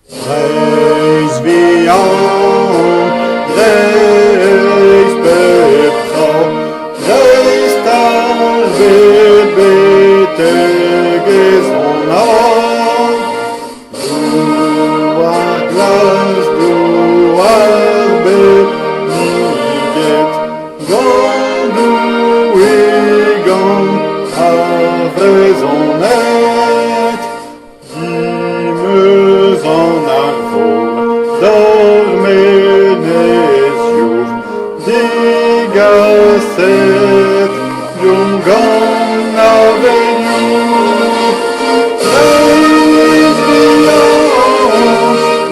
Reis wie an, reis Petra, reis tarde beteges on ar. Du ar glas, du ar beniget, gant du gant a vrezon et. Dimeus an ar vor, dormenez iour, digaset, diom gant a veniour. Reis vian,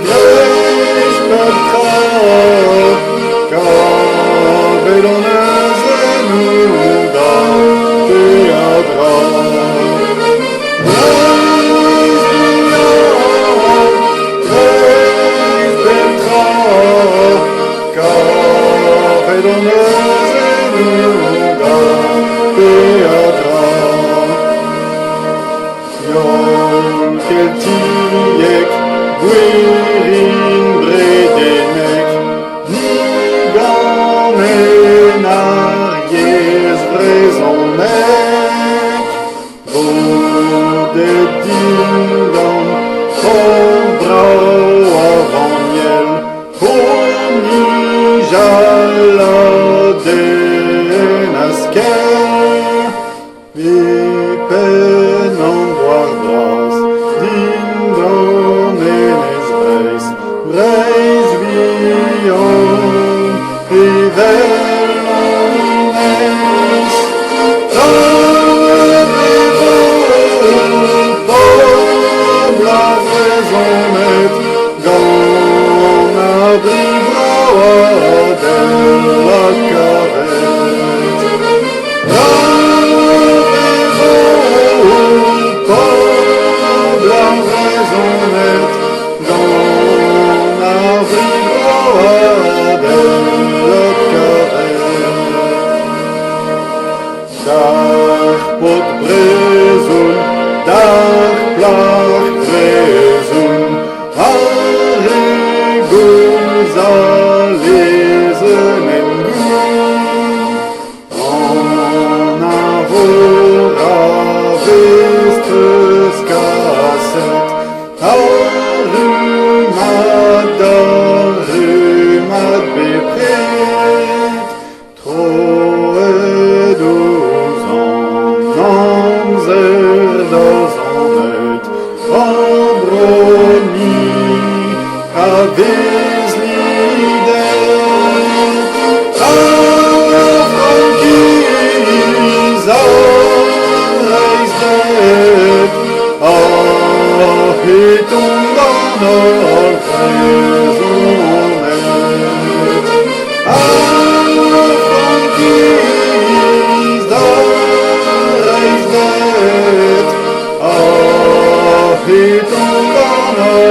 reis Petra, kavet an eus ennou da teadra. Kavet an eus ennou da teadra. Yol keltiek, gwerin bredenek, nigan en ar yez vrezonek. Rodet dindan, hor brao avan miel, honi jaladen askel. Pen an doar bras, dindan enez breis, breis vian, evel an ines. La vrezonet, gant a bribraoadenn la karet. La vrezonet, gant a bribraoadenn la karet. D'ar pot brezhoun, d'ar plach brezhoun, ar egoz a lezen en goun. An avor a vestreuz kaset, ar rumad bepret. Troet ouz an amzer d'az an eut, an broni a vez lidet. A frankiz a reiz bet, a heton gant ar vrezonet. A frankiz a reiz bet, a heton gant ar